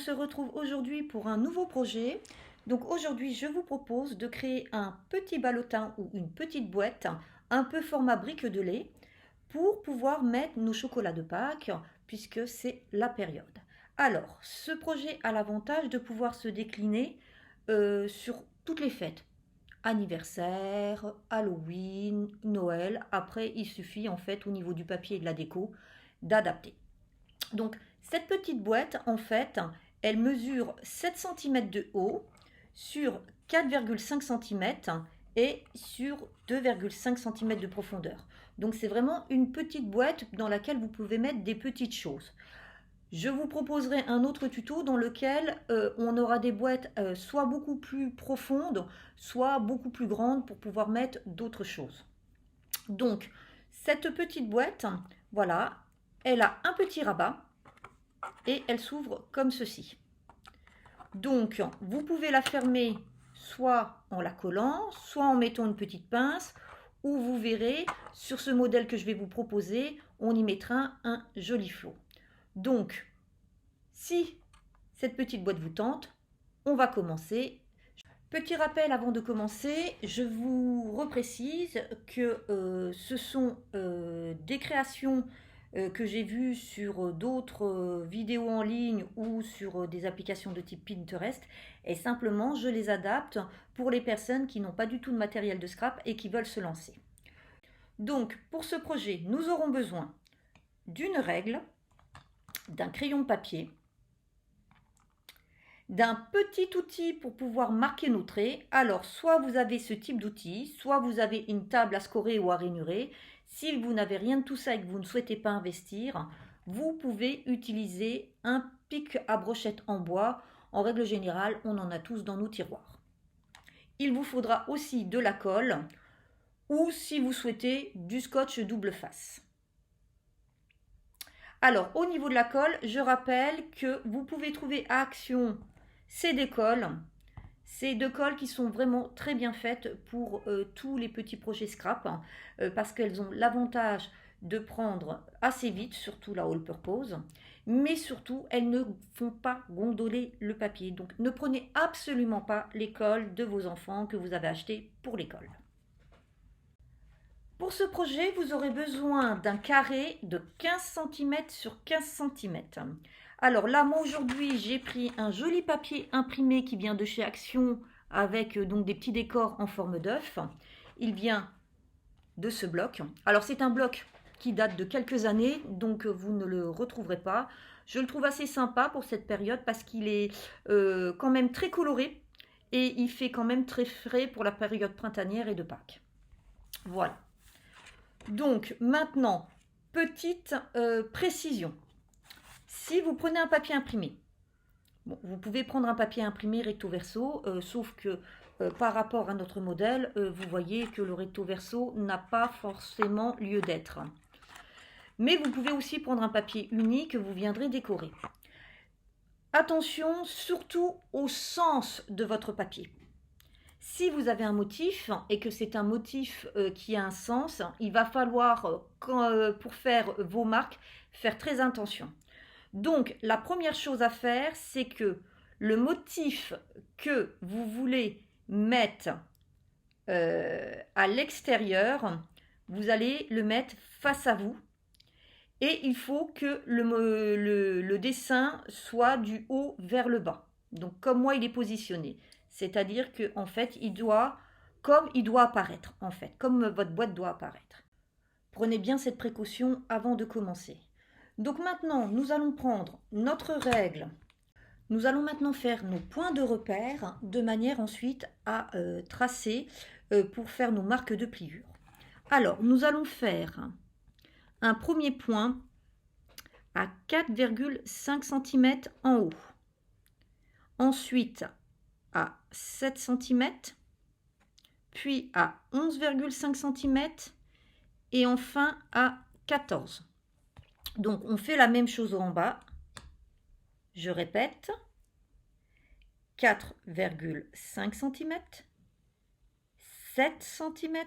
se retrouve aujourd'hui pour un nouveau projet. Donc aujourd'hui, je vous propose de créer un petit ballotin ou une petite boîte, un peu format brique de lait, pour pouvoir mettre nos chocolats de Pâques, puisque c'est la période. Alors, ce projet a l'avantage de pouvoir se décliner sur toutes les fêtes. Anniversaire, Halloween, Noël. Après, il suffit en fait au niveau du papier et de la déco d'adapter. Donc, cette petite boîte, en fait, elle mesure 7 cm de haut sur 4,5 cm et sur 2,5 cm de profondeur. Donc, c'est vraiment une petite boîte dans laquelle vous pouvez mettre des petites choses. Je vous proposerai un autre tuto dans lequel on aura des boîtes soit beaucoup plus profondes, soit beaucoup plus grandes pour pouvoir mettre d'autres choses. Donc, cette petite boîte, voilà, elle a un petit rabat et elle s'ouvre comme ceci. Donc, vous pouvez la fermer soit en la collant, soit en mettant une petite pince, ou vous verrez, sur ce modèle que je vais vous proposer, on y mettra un joli flot. Donc, si cette petite boîte vous tente, on va commencer. Petit rappel avant de commencer, je vous reprécise que ce sont des créations que j'ai vues sur d'autres vidéos en ligne ou sur des applications de type Pinterest, et simplement je les adapte pour les personnes qui n'ont pas du tout de matériel de scrap et qui veulent se lancer. Donc pour ce projet, nous aurons besoin d'une règle, d'un crayon de papier, d'un petit outil pour pouvoir marquer nos traits. Alors, soit vous avez ce type d'outil, soit vous avez une table à scorer ou à rainurer. Si vous n'avez rien de tout ça et que vous ne souhaitez pas investir, vous pouvez utiliser un pic à brochette en bois. En règle générale, on en a tous dans nos tiroirs. Il vous faudra aussi de la colle ou, si vous souhaitez, du scotch double face. Alors, au niveau de la colle, je rappelle que vous pouvez trouver à Action ces deux colles qui sont vraiment très bien faites pour tous les petits projets scrap, parce qu'elles ont l'avantage de prendre assez vite, surtout la all purpose, mais surtout elles ne font pas gondoler le papier. Donc ne prenez absolument pas les colles de vos enfants que vous avez achetées pour l'école. Pour ce projet, vous aurez besoin d'un carré de 15 cm sur 15 cm. Alors là, moi aujourd'hui, j'ai pris un joli papier imprimé qui vient de chez Action avec donc des petits décors en forme d'œuf. Il vient de ce bloc. Alors c'est un bloc qui date de quelques années, donc vous ne le retrouverez pas. Je le trouve assez sympa pour cette période parce qu'il est quand même très coloré et il fait quand même très frais pour la période printanière et de Pâques. Voilà. Donc maintenant, petite précision. Si vous prenez un papier imprimé, bon, vous pouvez prendre un papier imprimé recto verso, sauf que par rapport à notre modèle, vous voyez que le recto verso n'a pas forcément lieu d'être. Mais vous pouvez aussi prendre un papier uni que vous viendrez décorer. Attention surtout au sens de votre papier. Si vous avez un motif et que c'est un motif qui a un sens, il va falloir, pour faire vos marques, faire très attention. Donc, la première chose à faire, c'est que le motif que vous voulez mettre à l'extérieur, vous allez le mettre face à vous. Et il faut que le dessin soit du haut vers le bas. Donc, comme moi, il est positionné. C'est-à-dire qu'en fait, il doit apparaître, en fait, comme votre boîte doit apparaître. Prenez bien cette précaution avant de commencer. Donc maintenant, nous allons prendre notre règle. Nous allons maintenant faire nos points de repère de manière ensuite à tracer pour faire nos marques de pliure. Alors, nous allons faire un premier point à 4,5 cm en haut. Ensuite, à 7 cm, puis à 11,5 cm et enfin à 14. Donc on fait la même chose en bas. Je répète, 4,5 cm, 7 cm,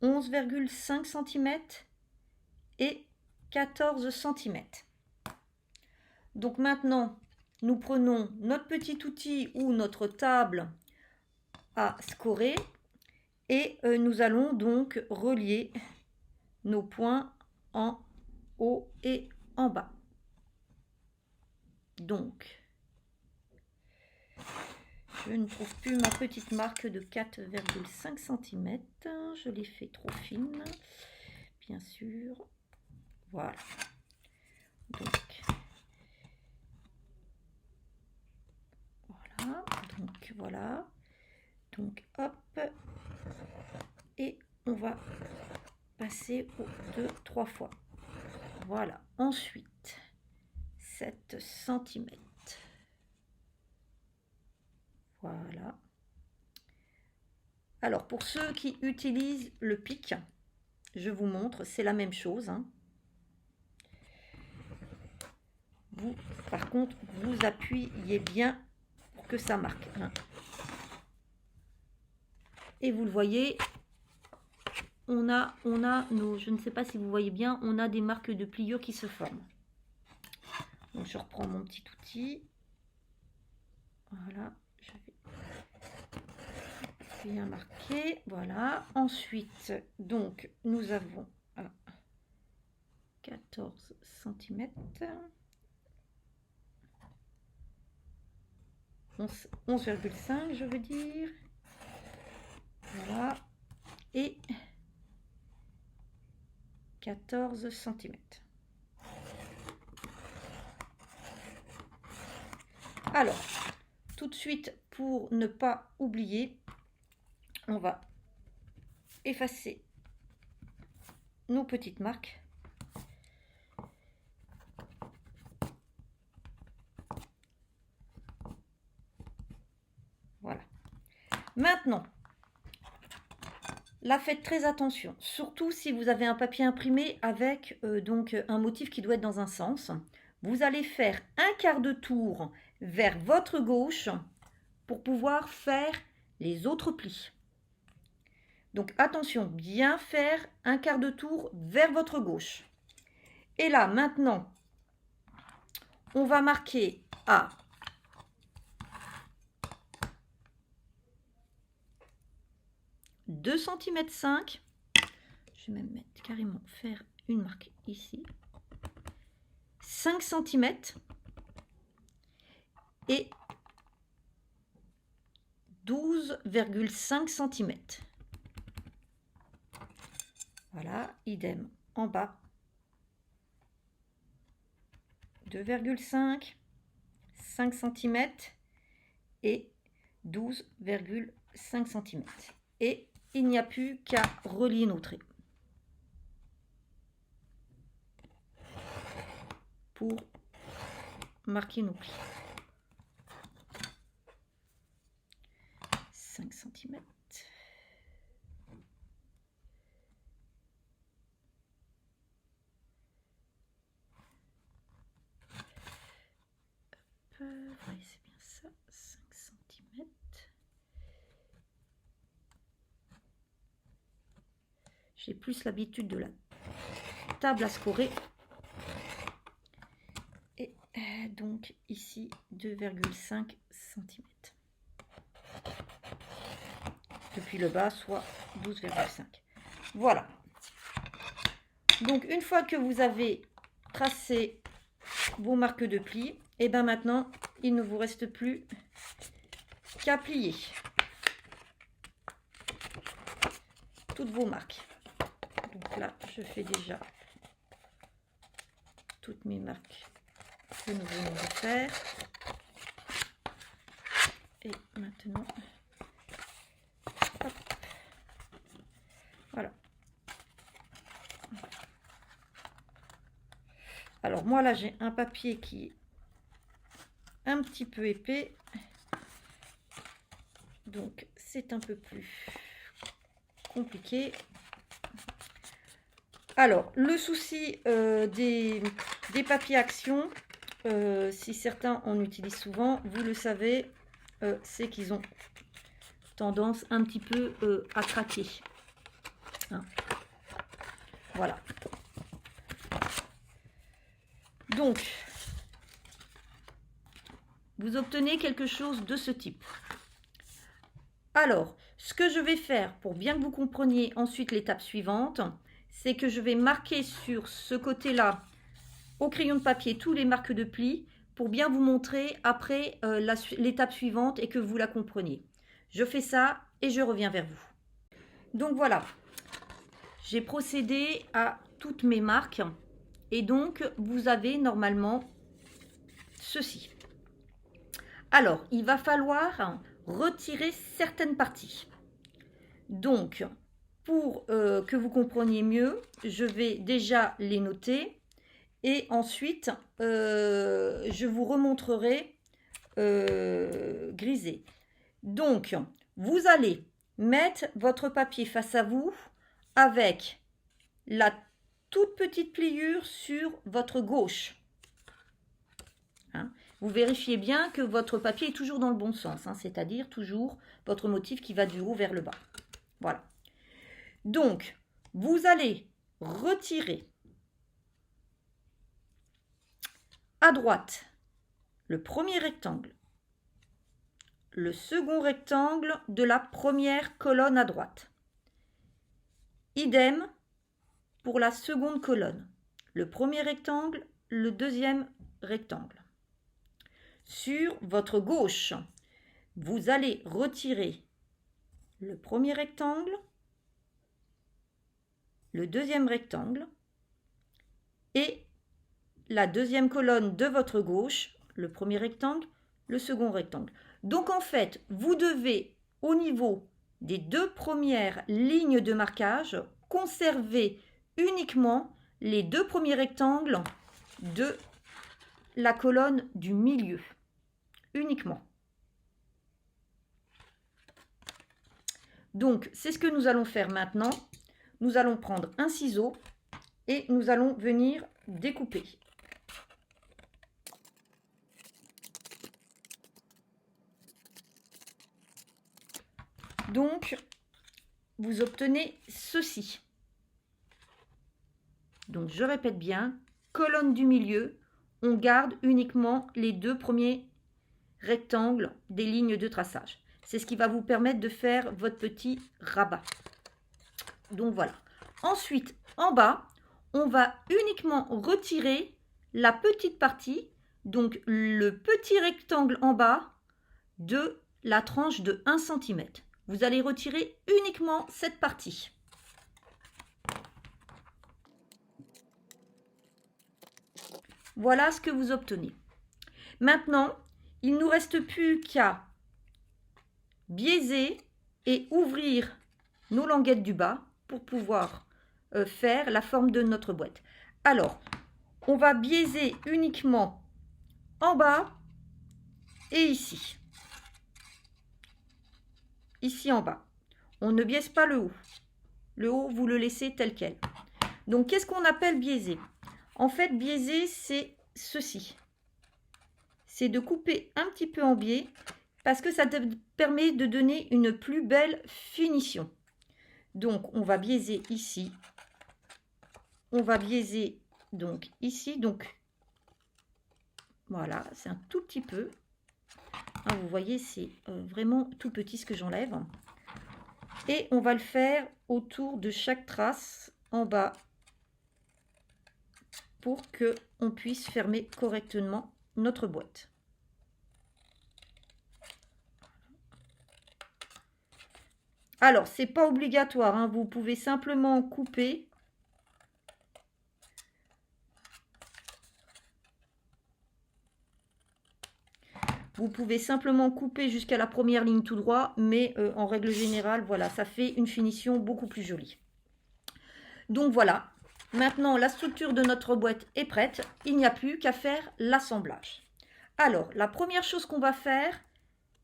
11,5 cm et 14 cm. Donc maintenant, nous prenons notre petit outil ou notre table à scorer et nous allons donc relier nos points en haut et en bas. Donc, je ne trouve plus ma petite marque de 4,5 cm. Je l'ai fait trop fine, bien sûr. Voilà. Donc, voilà. Donc, hop. Et on va passer aux 2-3 fois. Voilà. Ensuite, 7 cm. Voilà. Alors, pour ceux qui utilisent le pic, je vous montre, c'est la même chose. Hein. Vous, par contre, vous appuyez bien pour que ça marque. Hein. Et vous le voyez, on a nos, je ne sais pas si vous voyez bien, on a des marques de pliure qui se forment. Donc, je reprends mon petit outil. Voilà, je vais bien marquer. Voilà. Ensuite, donc, nous avons 14 cm. 11,5 je veux dire. Voilà. Et 14 cm. Alors, tout de suite, pour ne pas oublier, on va effacer nos petites marques. Voilà. Maintenant, là, faites très attention, surtout si vous avez un papier imprimé avec donc un motif qui doit être dans un sens. Vous allez faire un quart de tour vers votre gauche pour pouvoir faire les autres plis. Donc attention, bien faire un quart de tour vers votre gauche. Et là, maintenant, on va marquer à 2,5 cm. Je vais même mettre carrément faire une marque ici. 5 cm et 12,5 cm. Voilà, idem en bas. 2,5, 5 cm et 12,5 cm. Et il n'y a plus qu'à relier nos traits pour marquer nos plis. 5 cm. Oui, c'est bien ça, 5 cm. J'ai plus l'habitude de la table à scorer. Et donc ici 2,5 cm. Depuis le bas, soit 12,5. Voilà. Donc une fois que vous avez tracé vos marques de plis, et bien maintenant, il ne vous reste plus qu'à plier toutes vos marques. Donc là, je fais déjà toutes mes marques que nous venons de faire. Et maintenant, hop, voilà. Alors moi là, j'ai un papier qui est un petit peu épais, donc c'est un peu plus compliqué. Alors, le souci des papiers action, si certains en utilisent souvent, vous le savez, c'est qu'ils ont tendance un petit peu à craquer. Hein. Voilà. Donc, vous obtenez quelque chose de ce type. Alors, ce que je vais faire pour bien que vous compreniez ensuite l'étape suivante, c'est que je vais marquer sur ce côté-là, au crayon de papier, tous les marques de plis pour bien vous montrer après l'étape suivante et que vous la compreniez. Je fais ça et je reviens vers vous. Donc voilà, j'ai procédé à toutes mes marques et donc vous avez normalement ceci. Alors, il va falloir retirer certaines parties. Donc, pour que vous compreniez mieux, je vais déjà les noter et ensuite, je vous remontrerai grisé. Donc, vous allez mettre votre papier face à vous avec la toute petite pliure sur votre gauche. Hein, vous vérifiez bien que votre papier est toujours dans le bon sens, hein, c'est-à-dire toujours votre motif qui va du haut vers le bas. Voilà. Donc, vous allez retirer à droite le premier rectangle, le second rectangle de la première colonne à droite. Idem pour la seconde colonne. Le premier rectangle, le deuxième rectangle. Sur votre gauche, vous allez retirer le premier rectangle, le deuxième rectangle et la deuxième colonne de votre gauche, le premier rectangle, le second rectangle. Donc en fait, vous devez, au niveau des deux premières lignes de marquage, conserver uniquement les deux premiers rectangles de la colonne du milieu. Uniquement. Donc, c'est ce que nous allons faire maintenant. Nous allons prendre un ciseau et nous allons venir découper. Donc, vous obtenez ceci. Donc, je répète bien, colonne du milieu, on garde uniquement les deux premiers rectangles des lignes de traçage. C'est ce qui va vous permettre de faire votre petit rabat. Donc, voilà. Ensuite, en bas, on va uniquement retirer la petite partie, donc le petit rectangle en bas de la tranche de 1 cm. Vous allez retirer uniquement cette partie. Voilà ce que vous obtenez. Maintenant, il ne nous reste plus qu'à biaiser et ouvrir nos languettes du bas pour pouvoir faire la forme de notre boîte. Alors, on va biaiser uniquement en bas et ici. Ici en bas. On ne biaise pas le haut. Le haut, vous le laissez tel quel. Donc, qu'est-ce qu'on appelle biaiser? En fait, biaiser, c'est ceci. C'est de couper un petit peu en biais parce que ça te permet de donner une plus belle finition. Donc, on va biaiser ici. On va biaiser donc ici. Donc, voilà, c'est un tout petit peu. Hein, vous voyez, c'est vraiment tout petit ce que j'enlève. Et on va le faire autour de chaque trace en bas pour qu'on puisse fermer correctement notre boîte. Alors, c'est pas obligatoire, hein, vous pouvez simplement couper. Vous pouvez simplement couper jusqu'à la première ligne tout droit, mais en règle générale, voilà, ça fait une finition beaucoup plus jolie. Donc voilà, maintenant la structure de notre boîte est prête, il n'y a plus qu'à faire l'assemblage. Alors, la première chose qu'on va faire,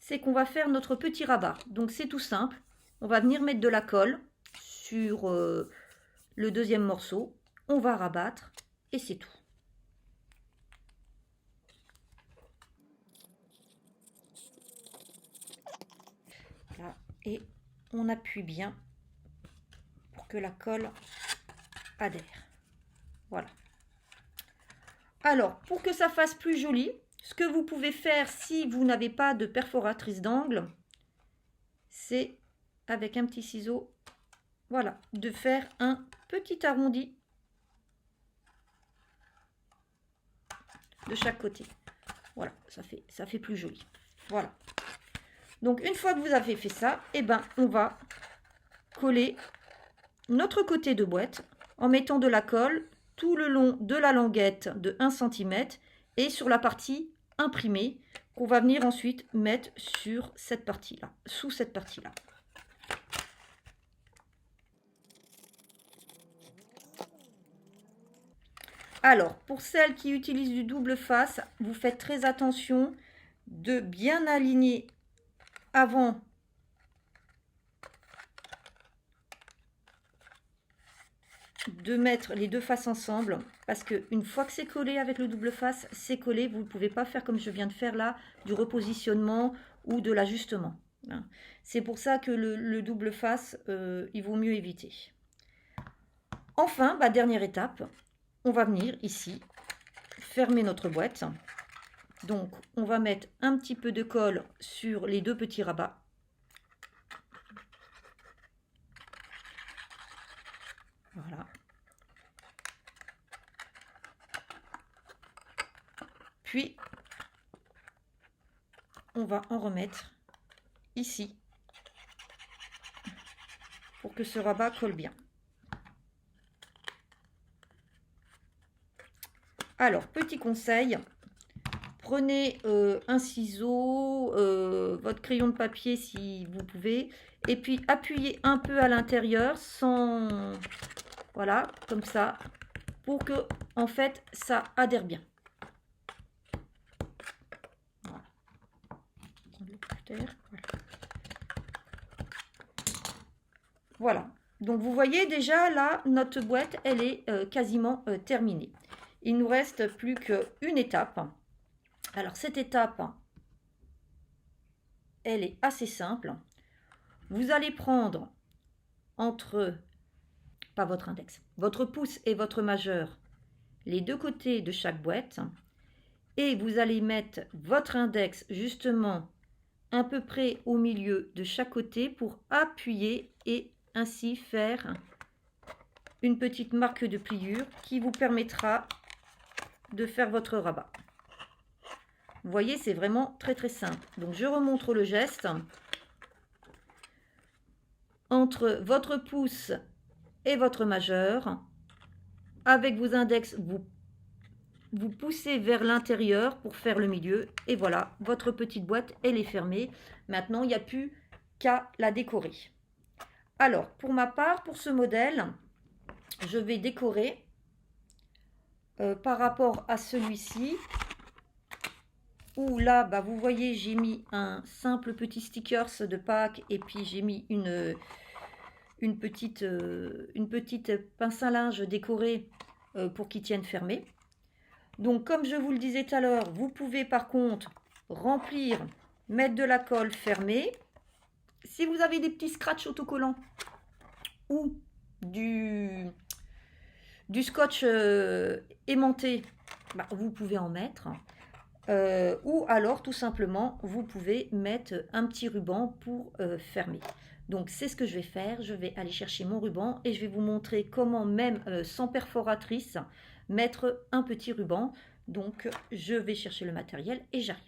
c'est qu'on va faire notre petit rabat. Donc c'est tout simple, on va venir mettre de la colle sur le deuxième morceau, on va rabattre et c'est tout. Là, et on appuie bien pour que la colle adhère. Voilà. Alors, pour que ça fasse plus joli, ce que vous pouvez faire si vous n'avez pas de perforatrice d'angle, c'est avec un petit ciseau, voilà, de faire un petit arrondi de chaque côté. Voilà, ça fait plus joli. Voilà. Donc une fois que vous avez fait ça, eh ben, on va coller notre côté de boîte en mettant de la colle tout le long de la languette de 1 cm et sur la partie imprimée qu'on va venir ensuite mettre sur cette partie-là, sous cette partie-là. Alors, pour celles qui utilisent du double face, vous faites très attention de bien aligner avant de mettre les deux faces ensemble, parce que une fois que c'est collé avec le double face, c'est collé, vous ne pouvez pas faire comme je viens de faire là, du repositionnement ou de l'ajustement. C'est pour ça que le double face, il vaut mieux éviter. Enfin, dernière étape, on va venir ici fermer notre boîte. Donc on va mettre un petit peu de colle sur les deux petits rabats. Voilà. Puis on va en remettre ici pour que ce rabat colle bien. Alors, petit conseil, prenez un ciseau, votre crayon de papier si vous pouvez, et puis appuyez un peu à l'intérieur sans... Voilà, comme ça, pour que, en fait, ça adhère bien. Voilà. Voilà. Donc, vous voyez déjà, là, notre boîte, elle est quasiment terminée. Il nous reste plus qu'une étape. Alors, cette étape, elle est assez simple. Vous allez prendre entre, pas votre index, votre pouce et votre majeur, les deux côtés de chaque boîte. Et vous allez mettre votre index justement à peu près au milieu de chaque côté pour appuyer et ainsi faire une petite marque de pliure qui vous permettra de faire votre rabat. Vous voyez, c'est vraiment très très simple. Donc je remontre le geste. Entre votre pouce et votre majeur, avec vos index, vous poussez vers l'intérieur pour faire le milieu. Et voilà, votre petite boîte, elle est fermée. Maintenant, il n'y a plus qu'à la décorer. Alors, pour ma part, pour ce modèle, je vais décorer par rapport à celui-ci. Où là, vous voyez, j'ai mis un simple petit stickers de Pâques et puis j'ai mis une petite pince à linge décorée pour qu'il tienne fermé. Donc, comme je vous le disais tout à l'heure, vous pouvez par contre remplir, mettre de la colle fermée. Si vous avez des petits scratchs autocollants ou du scotch aimanté, vous pouvez en mettre. Ou alors tout simplement vous pouvez mettre un petit ruban pour fermer. Donc c'est ce que je vais faire, je vais aller chercher mon ruban et je vais vous montrer comment même sans perforatrice mettre un petit ruban. Donc je vais chercher le matériel et j'arrive.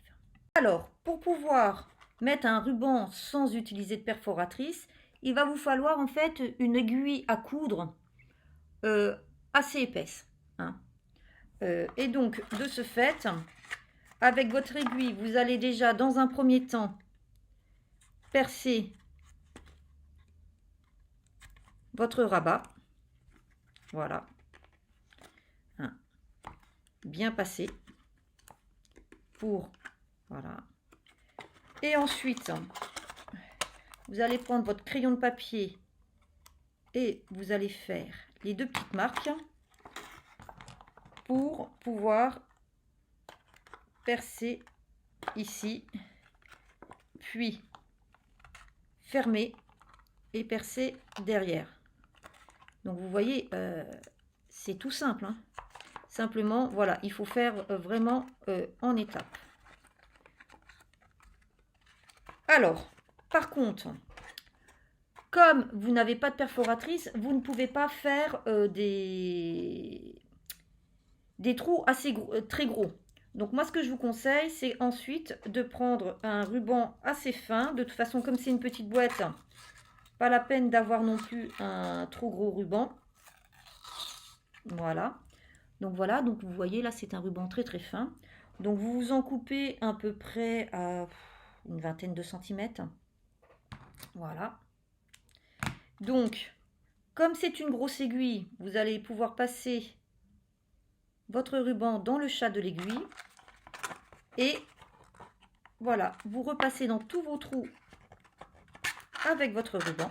Alors pour pouvoir mettre un ruban sans utiliser de perforatrice, il va vous falloir en fait une aiguille à coudre assez épaisse, hein. Et donc de ce fait, avec votre aiguille, vous allez déjà dans un premier temps percer votre rabat. Voilà. Bien passé. Pour, voilà. Et ensuite, vous allez prendre votre crayon de papier et vous allez faire les deux petites marques pour pouvoir percer ici, puis fermer et percer derrière. Donc vous voyez, c'est tout simple, hein. Simplement, voilà, il faut faire vraiment en étapes. Alors, par contre, comme vous n'avez pas de perforatrice, vous ne pouvez pas faire des trous assez très gros. Donc moi, ce que je vous conseille, c'est ensuite de prendre un ruban assez fin. De toute façon, comme c'est une petite boîte, pas la peine d'avoir non plus un trop gros ruban. Voilà. Donc voilà, donc vous voyez là, c'est un ruban très très fin. Donc vous vous en coupez à peu près à une vingtaine de centimètres. Voilà. Donc, comme c'est une grosse aiguille, vous allez pouvoir passer votre ruban dans le chat de l'aiguille. Et voilà, vous repassez dans tous vos trous avec votre ruban.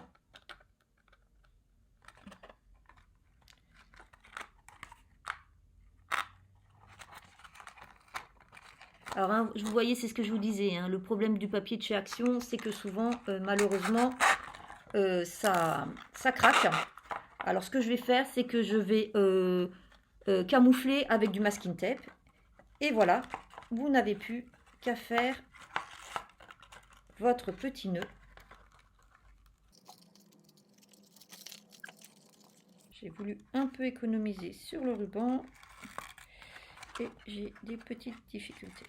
Alors, hein, vous voyez, c'est ce que je vous disais, hein, le problème du papier de chez Action, c'est que souvent, malheureusement, ça craque. Alors, ce que je vais faire, c'est que je vais camoufler avec du masking tape. Et voilà, vous n'avez plus qu'à faire votre petit nœud. J'ai voulu un peu économiser sur le ruban et j'ai des petites difficultés.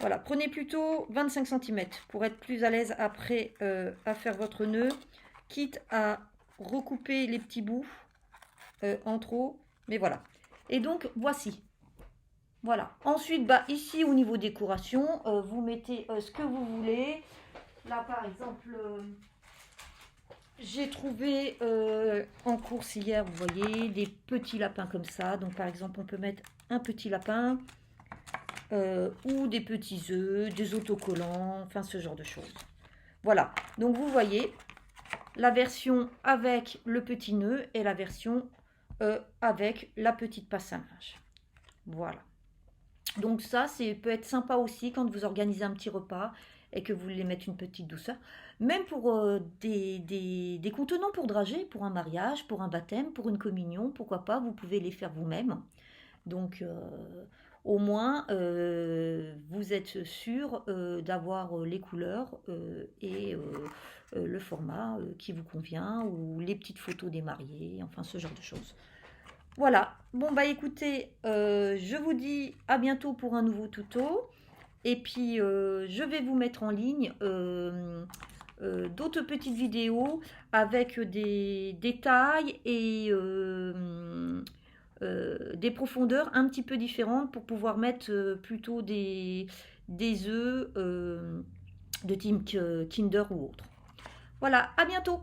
Voilà, prenez plutôt 25 cm pour être plus à l'aise après à faire votre nœud, quitte à recouper les petits bouts en trop, mais voilà. Et donc, voici. Voilà. Ensuite, bah, ici, au niveau décoration, vous mettez ce que vous voulez. Là, par exemple, j'ai trouvé en course hier, vous voyez, des petits lapins comme ça. Donc, par exemple, on peut mettre un petit lapin. Ou des petits œufs, des autocollants, enfin ce genre de choses. Voilà, donc vous voyez la version avec le petit nœud et la version avec la petite passe à linge. Voilà. Donc ça, peut être sympa aussi quand vous organisez un petit repas et que vous voulez mettre une petite douceur. Même pour des contenants pour dragées, pour un mariage, pour un baptême, pour une communion, pourquoi pas, vous pouvez les faire vous-même. Donc, au moins, vous êtes sûr d'avoir les couleurs et le format qui vous convient, ou les petites photos des mariés, enfin ce genre de choses. Voilà, bon bah écoutez, je vous dis à bientôt pour un nouveau tuto. Et puis, je vais vous mettre en ligne d'autres petites vidéos avec des détails et des profondeurs un petit peu différentes pour pouvoir mettre plutôt des œufs de type Kinder ou autre. Voilà, à bientôt!